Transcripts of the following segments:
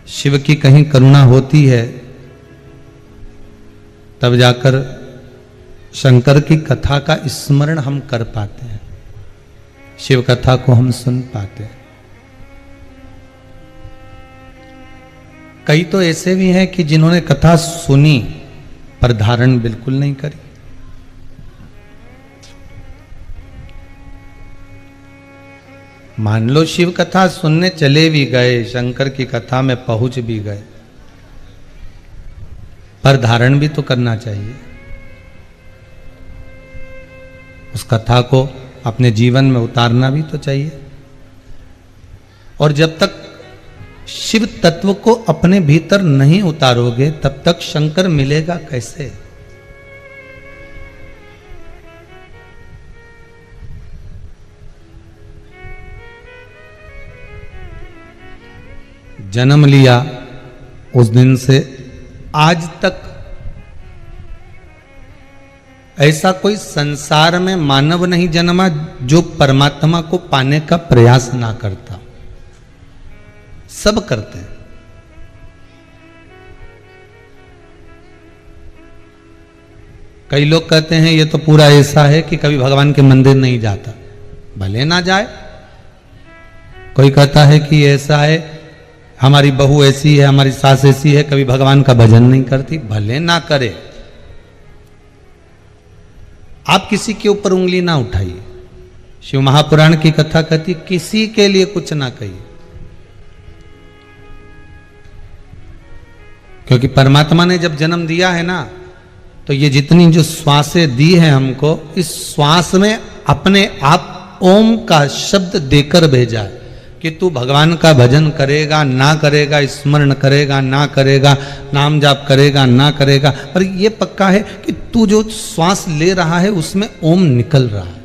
शिव की कहीं करुणा होती है तब जाकर शंकर की कथा का स्मरण हम कर पाते हैं, शिव कथा को हम सुन पाते हैं। कई तो ऐसे भी हैं कि जिन्होंने कथा सुनी पर धारण बिल्कुल नहीं करी। मान लो शिव कथा सुनने चले भी गए, शंकर की कथा में पहुंच भी गए, पर धारण भी तो करना चाहिए। उस कथा को अपने जीवन में उतारना भी तो चाहिए। और जब तक शिव तत्व को अपने भीतर नहीं उतारोगे तब तक शंकर मिलेगा कैसे? जन्म लिया उस दिन से आज तक ऐसा कोई संसार में मानव नहीं जन्मा जो परमात्मा को पाने का प्रयास ना करता। सब करते हैं। कई लोग कहते हैं ये तो पूरा ऐसा है कि कभी भगवान के मंदिर नहीं जाता, भले ना जाए। कोई कहता है कि ऐसा है, हमारी बहू ऐसी है, हमारी सास ऐसी है, कभी भगवान का भजन नहीं करती, भले ना करे। आप किसी के ऊपर उंगली ना उठाइए। शिव महापुराण की कथा कहती किसी के लिए कुछ ना कहिए, क्योंकि परमात्मा ने जब जन्म दिया है ना, तो ये जितनी जो श्वासें दी है हमको, इस श्वास में अपने आप ओम का शब्द देकर भेजा है कि तू भगवान का भजन करेगा ना करेगा, स्मरण करेगा ना करेगा, नाम जाप करेगा ना करेगा, पर यह पक्का है कि तू जो श्वास ले रहा है उसमें ओम निकल रहा है,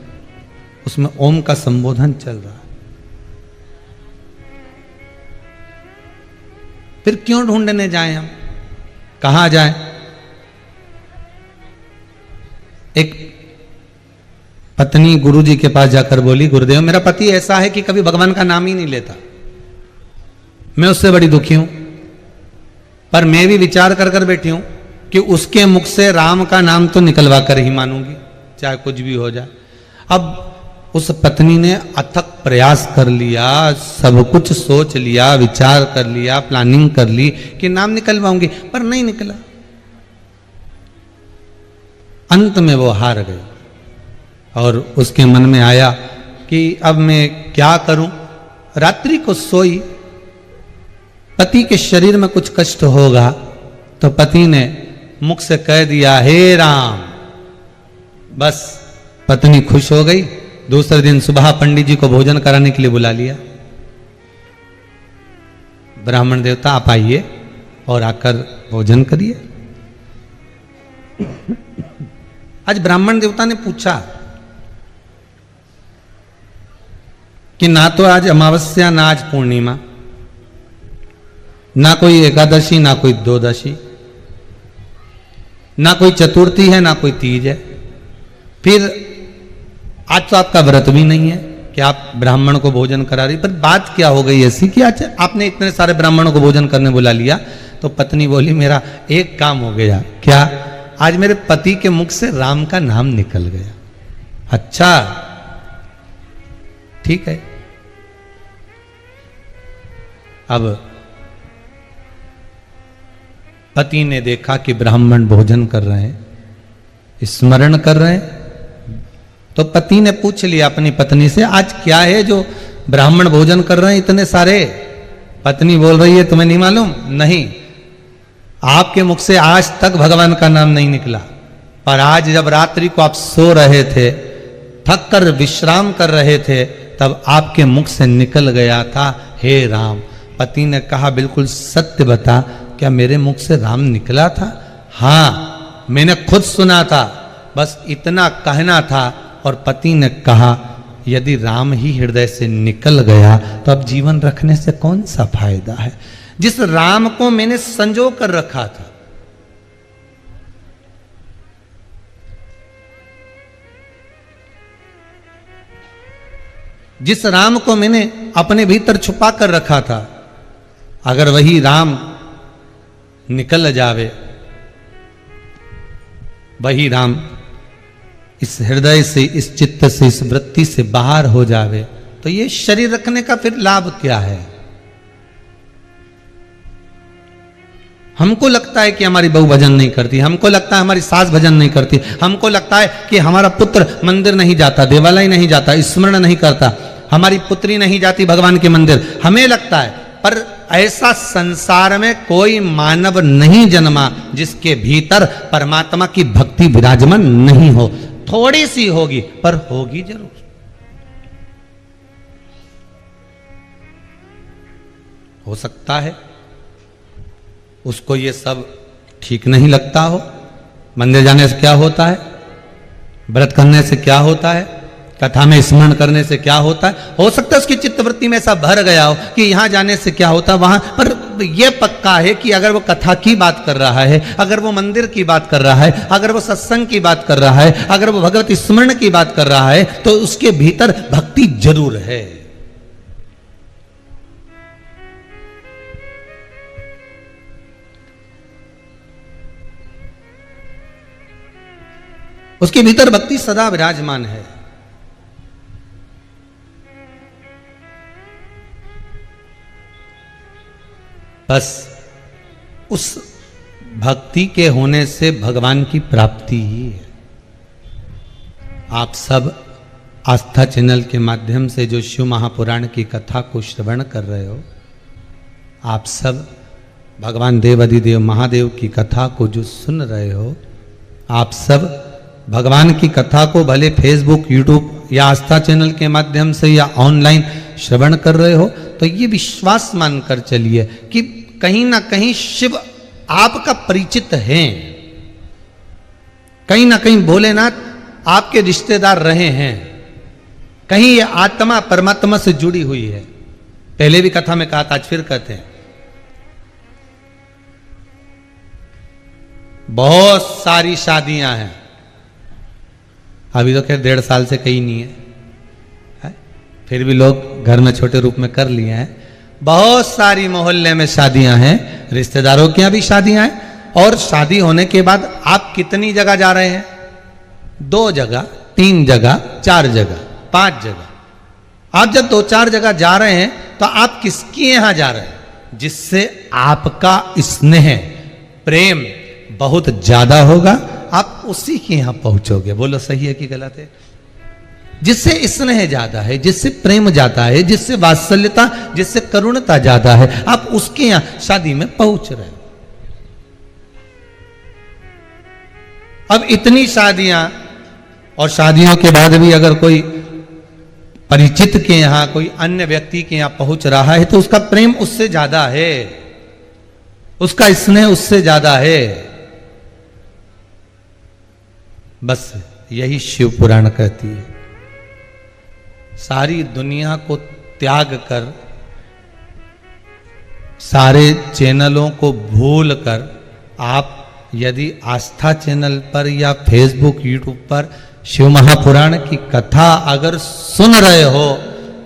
उसमें ओम का संबोधन चल रहा है। फिर क्यों ढूंढने जाएं हम? कहां जाएं? एक पत्नी गुरुजी के पास जाकर बोली, गुरुदेव मेरा पति ऐसा है कि कभी भगवान का नाम ही नहीं लेता, मैं उससे बड़ी दुखी हूं, पर मैं भी विचार कर कर बैठी हूं कि उसके मुख से राम का नाम तो निकलवा कर ही मानूंगी, चाहे कुछ भी हो जाए। अब उस पत्नी ने अथक प्रयास कर लिया, सब कुछ सोच लिया, विचार कर लिया, प्लानिंग कर ली कि नाम निकलवाऊंगी, पर नहीं निकला। अंत में वो हार गई और उसके मन में आया कि अब मैं क्या करूं। रात्रि को सोई, पति के शरीर में कुछ कष्ट होगा तो पति ने मुख से कह दिया हे राम। बस पत्नी खुश हो गई। दूसरे दिन सुबह पंडित जी को भोजन कराने के लिए बुला लिया। ब्राह्मण देवता आप आइए और आकर भोजन करिए। आज ब्राह्मण देवता ने पूछा कि ना तो आज अमावस्या, ना आज पूर्णिमा, ना कोई एकादशी, ना कोई द्वादशी, ना कोई चतुर्थी है, ना कोई तीज है, फिर आज तो आपका व्रत भी नहीं है कि आप ब्राह्मण को भोजन करा रही। पर बात क्या हो गई ऐसी कि आज आपने इतने सारे ब्राह्मणों को भोजन करने बुला लिया। तो पत्नी बोली मेरा एक काम हो गया। क्या? आज मेरे पति के मुख से राम का नाम निकल गया। अच्छा ठीक है। अब पति ने देखा कि ब्राह्मण भोजन कर रहे हैं, स्मरण कर रहे हैं, तो पति ने पूछ लिया अपनी पत्नी से आज क्या है जो ब्राह्मण भोजन कर रहे हैं इतने सारे? पत्नी बोल रही है तुम्हें नहीं मालूम? नहीं, आपके मुख से आज तक भगवान का नाम नहीं निकला, पर आज जब रात्रि को आप सो रहे थे, थक कर विश्राम कर रहे थे, तब आपके मुख से निकल गया था हे राम। पति ने कहा बिल्कुल सत्य बता, क्या मेरे मुख से राम निकला था? हाँ मैंने खुद सुना था, बस इतना कहना था। और पति ने कहा यदि राम ही हृदय से निकल गया तो अब जीवन रखने से कौन सा फायदा है? जिस राम को मैंने संजो कर रखा था, जिस राम को मैंने अपने भीतर छुपा कर रखा था, अगर वही राम निकल जावे, वही राम इस हृदय से, इस चित्त से, इस वृत्ति से बाहर हो जावे, तो ये शरीर रखने का फिर लाभ क्या है? हमको लगता है कि हमारी बहू भजन नहीं करती, हमको लगता है हमारी सास भजन नहीं करती, हमको लगता है कि हमारा पुत्र मंदिर नहीं जाता, देवालय नहीं जाता, स्मरण नहीं करता, हमारी पुत्री नहीं जाती भगवान के मंदिर, हमें लगता है। पर ऐसा संसार में कोई मानव नहीं जन्मा जिसके भीतर परमात्मा की भक्ति विराजमान नहीं हो। थोड़ी सी होगी पर होगी जरूर। हो सकता है उसको ये सब ठीक नहीं लगता हो। मंदिर जाने से क्या होता है, व्रत करने से क्या होता है, कथा में स्मरण करने से क्या होता है। हो सकता है उसकी चित्तवृत्ति में ऐसा भर गया हो कि यहां जाने से क्या होता है वहां, पर यह पक्का है कि अगर वो कथा की बात कर रहा है, अगर वो मंदिर की बात कर रहा है, अगर वो सत्संग की बात कर रहा है, अगर वो भगवत स्मरण की बात कर रहा है, तो उसके भीतर भक्ति जरूर है। उसके भीतर भक्ति सदा विराजमान है। बस उस भक्ति के होने से भगवान की प्राप्ति ही है। आप सब आस्था चैनल के माध्यम से जो शिव महापुराण की कथा को श्रवण कर रहे हो, आप सब भगवान देवाधिदेव महादेव की कथा को जो सुन रहे हो, आप सब भगवान की कथा को भले फेसबुक, यूट्यूब या आस्था चैनल के माध्यम से या ऑनलाइन श्रवण कर रहे हो, तो ये विश्वास मानकर चलिए कि कहीं ना कहीं शिव आपका परिचित हैं, कहीं ना कहीं भोलेनाथ आपके रिश्तेदार रहे हैं, कहीं ये आत्मा परमात्मा से जुड़ी हुई है। पहले भी कथा में कहा था, आज फिर कहते हैं। बहुत सारी शादियां हैं, अभी तो खैर 1.5 साल से कहीं नहीं है, फिर भी लोग घर में छोटे रूप में कर लिए हैं। बहुत सारी मोहल्ले में शादियां हैं, रिश्तेदारों के यहां भी शादियां हैं। और शादी होने के बाद आप कितनी जगह जा रहे हैं? 2 जगह, 3 जगह, 4 जगह, 5 जगह। आप जब 2-4 जगह जा रहे हैं तो आप किसके यहां जा रहे हैं? जिससे आपका स्नेह, प्रेम बहुत ज्यादा होगा, आप उसी के यहां पहुंचोगे। बोलो सही है कि गलत है? जिससे स्नेह ज्यादा है, जिससे प्रेम ज्यादा है, जिससे वात्सल्यता, जिससे करुणता ज्यादा है, आप उसके यहां शादी में पहुंच रहे हो। अब इतनी शादियां, और शादियों के बाद भी अगर कोई परिचित के यहां, कोई अन्य व्यक्ति के यहां पहुंच रहा है, तो उसका प्रेम उससे ज्यादा है, उसका स्नेह उससे ज्यादा है। बस यही शिव पुराण कहती है। सारी दुनिया को त्याग कर, सारे चैनलों को भूल कर, आप यदि आस्था चैनल पर या फेसबुक, यूट्यूब पर शिव महापुराण की कथा अगर सुन रहे हो,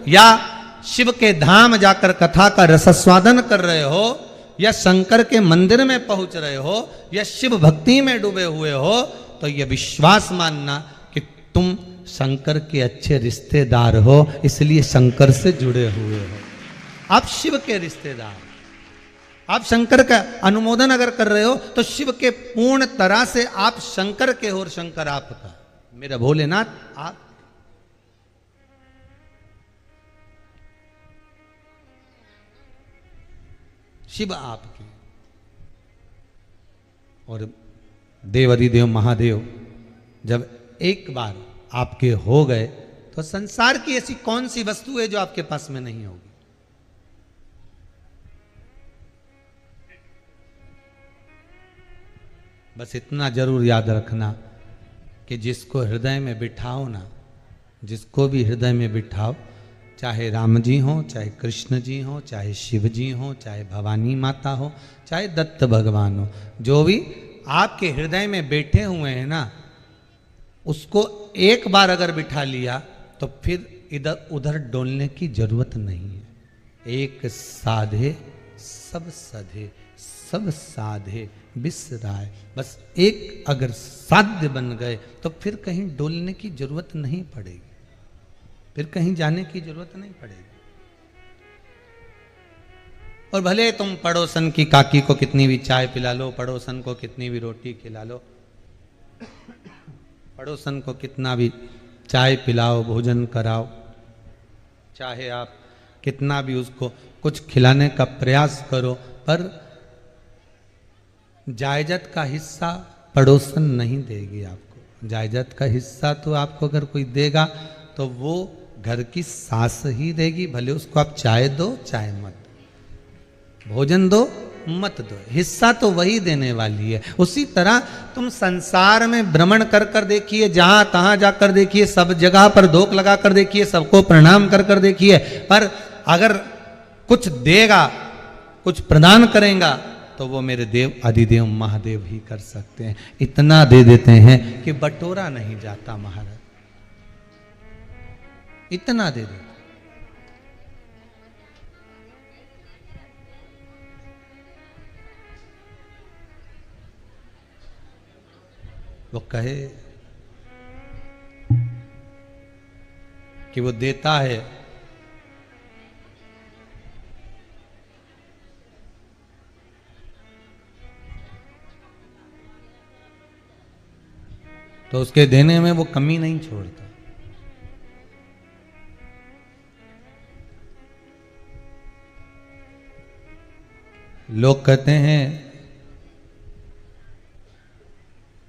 या शिव के धाम जाकर कथा का रसास्वादन कर रहे हो, या शंकर के मंदिर में पहुंच रहे हो, या शिव भक्ति में डूबे हुए हो, तो यह विश्वास मानना कि तुम शंकर के अच्छे रिश्तेदार हो, इसलिए शंकर से जुड़े हुए हो। आप शिव के रिश्तेदार, आप शंकर का अनुमोदन अगर कर रहे हो तो शिव के पूर्ण तरह से आप शंकर के हो और शंकर आपका। मेरा भोलेनाथ आप, शिव आपके, और देवाधिदेव महादेव जब एक बार आपके हो गए तो संसार की ऐसी कौन सी वस्तु है जो आपके पास में नहीं होगी? बस इतना जरूर याद रखना कि जिसको हृदय में बिठाओ ना, जिसको भी हृदय में बिठाओ, चाहे राम जी हो, चाहे कृष्ण जी हो, चाहे शिव जी हो, चाहे भवानी माता हो, चाहे दत्त भगवान हो, जो भी आपके हृदय में बैठे हुए हैं ना, उसको एक बार अगर बिठा लिया तो फिर इधर उधर डोलने की जरूरत नहीं है। एक साधे सब सधे सब साधे बिसराए। बस एक अगर साध्य बन गए तो फिर कहीं डोलने की जरूरत नहीं पड़ेगी, फिर कहीं जाने की जरूरत नहीं पड़ेगी। और भले तुम पड़ोसन की काकी को कितनी भी चाय पिला लो, पड़ोसन को कितनी भी रोटी खिला लो, पड़ोसन को कितना भी चाय पिलाओ, भोजन कराओ, चाहे आप कितना भी उसको कुछ खिलाने का प्रयास करो, पर जायजत का हिस्सा पड़ोसन नहीं देगी आपको। जायजत का हिस्सा तो आपको अगर कोई देगा तो वो घर की सास ही देगी, भले उसको आप चाय दो चाहे मत दो, भोजन दो मत दो, हिस्सा तो वही देने वाली है। उसी तरह तुम संसार में भ्रमण कर कर देखिए, जहां तहां जाकर देखिए, सब जगह पर धोख लगा कर देखिए, सबको प्रणाम कर कर देखिए, पर अगर कुछ देगा, कुछ प्रदान करेगा तो वो मेरे देव आदिदेव महादेव ही कर सकते हैं। इतना दे देते हैं कि बटोरा नहीं जाता महाराज, इतना दे देते। वो कहे कि वो देता है, तो उसके देने में वो कमी नहीं छोड़ता। लोग कहते हैं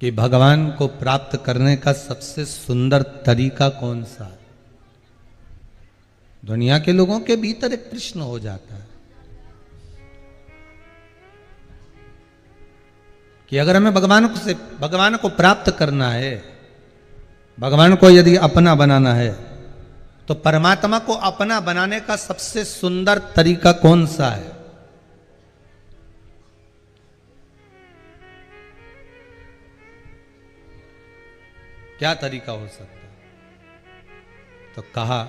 कि भगवान को प्राप्त करने का सबसे सुंदर तरीका कौन सा है? दुनिया के लोगों के भीतर एक प्रश्न हो जाता है कि अगर हमें भगवान को प्राप्त करना है, भगवान को यदि अपना बनाना है, तो परमात्मा को अपना बनाने का सबसे सुंदर तरीका कौन सा है? क्या तरीका हो सकता है? तो कहा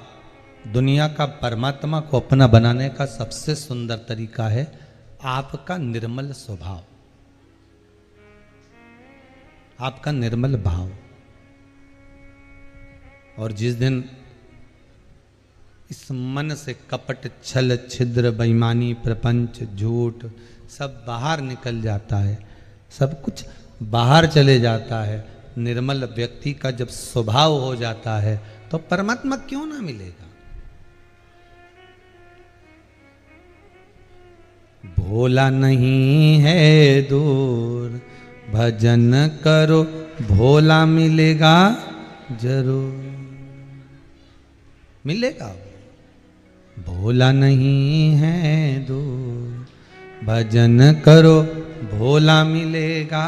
दुनिया का परमात्मा को अपना बनाने का सबसे सुंदर तरीका है आपका निर्मल स्वभाव, आपका निर्मल भाव। और जिस दिन इस मन से कपट, छल, छिद्र, बेईमानी, प्रपंच, झूठ सब बाहर निकल जाता है, सब कुछ बाहर चले जाता है, निर्मल व्यक्ति का जब स्वभाव हो जाता है, तो परमात्मा क्यों ना मिलेगा? भोला नहीं है दूर, भजन करो भोला मिलेगा जरूर, मिलेगा। भोला नहीं है दूर, भजन करो भोला मिलेगा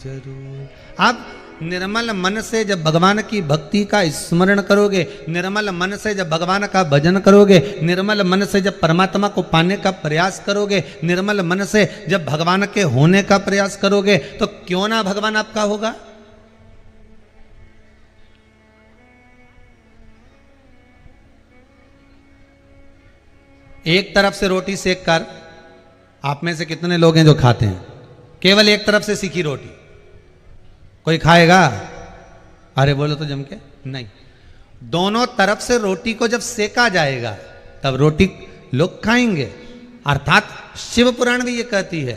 जरूर। आप निर्मल मन से जब भगवान की भक्ति का स्मरण करोगे, निर्मल मन से जब भगवान का भजन करोगे, निर्मल मन से जब परमात्मा को पाने का प्रयास करोगे, निर्मल मन से जब भगवान के होने का प्रयास करोगे, तो क्यों ना भगवान आपका होगा? एक तरफ से रोटी सेक कर, आप में से कितने लोग हैं जो खाते हैं केवल एक तरफ से सीखी रोटी? कोई खाएगा? अरे बोलो तो जम के नहीं। दोनों तरफ से रोटी को जब सेका जाएगा तब रोटी लोग खाएंगे। अर्थात शिव पुराण भी ये कहती है,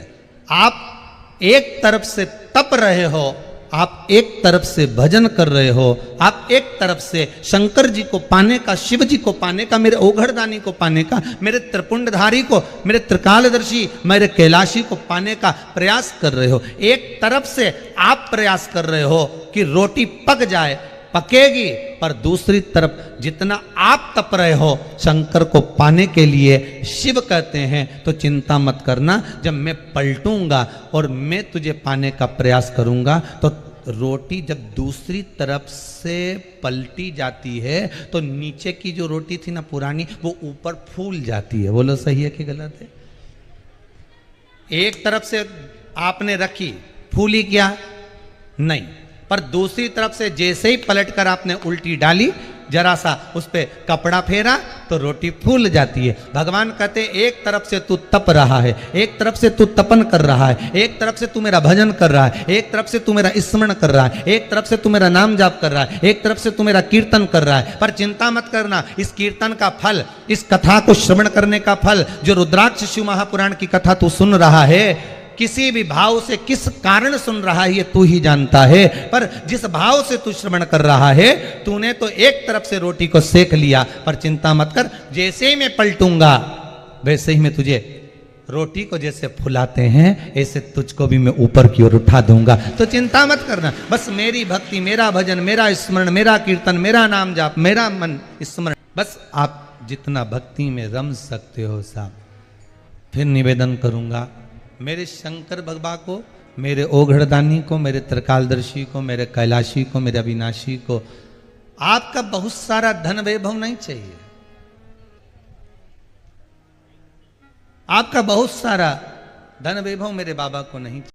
आप एक तरफ से तप रहे हो, आप एक तरफ से भजन कर रहे हो, आप एक तरफ से शंकर जी को पाने का, शिव जी को पाने का, मेरे ओघड़दानी को पाने का, मेरे त्रिपुंडधारी को, मेरे त्रिकालदर्शी, मेरे कैलाशी को पाने का प्रयास कर रहे हो। एक तरफ से आप प्रयास कर रहे हो कि रोटी पक जाए, पकेगी, पर दूसरी तरफ जितना आप तप रहे हो शंकर को पाने के लिए, शिव कहते हैं तो चिंता मत करना, जब मैं पलटूंगा और मैं तुझे पाने का प्रयास करूंगा तो रोटी जब दूसरी तरफ से पलटी जाती है तो नीचे की जो रोटी थी ना पुरानी, वो ऊपर फूल जाती है। बोलो सही है कि गलत है? एक तरफ से आपने रखी, फूली क्या? नहीं, पर दूसरी तरफ से जैसे ही पलटकर आपने उल्टी डाली, जरा सा उस पे कपड़ा फेरा तो रोटी फूल जाती है। भगवान कहते एक तरफ से तू तप रहा है, एक तरफ से तू तपन कर रहा है, एक तरफ से तू मेरा भजन कर रहा है, एक तरफ से तू मेरा स्मरण कर रहा है, एक तरफ से तू मेरा नाम जाप कर रहा है, एक तरफ से तू मेरा कीर्तन कर रहा है। पर चिंता मत करना, इस कीर्तन का फल, इस कथा को श्रवण करने का फल, जो रुद्राक्ष शिव महापुराण की कथा तू सुन रहा है, किसी भी भाव से किस कारण सुन रहा है ये तू ही जानता है। पर जिस भाव से तू श्रवण कर रहा है, तूने तो एक तरफ से रोटी को सेक लिया। पर चिंता मत कर, जैसे ही मैं पलटूंगा वैसे ही मैं तुझे रोटी को जैसे फुलाते हैं ऐसे तुझको भी मैं ऊपर की ओर उठा दूंगा। तो चिंता मत करना, बस मेरी भक्ति, मेरा भजन, मेरा स्मरण, मेरा कीर्तन, मेरा नाम जाप, मेरा मन स्मरण, बस आप जितना भक्ति में रम सकते हो साहब। फिर निवेदन करूंगा मेरे शंकर भगवान को, मेरे ओघड़दानी को, मेरे त्रिकालदर्शी को, मेरे कैलाशी को, मेरे अविनाशी को, आपका बहुत सारा धन वैभव नहीं चाहिए, आपका बहुत सारा धन वैभव मेरे बाबा को नहीं चाहिए।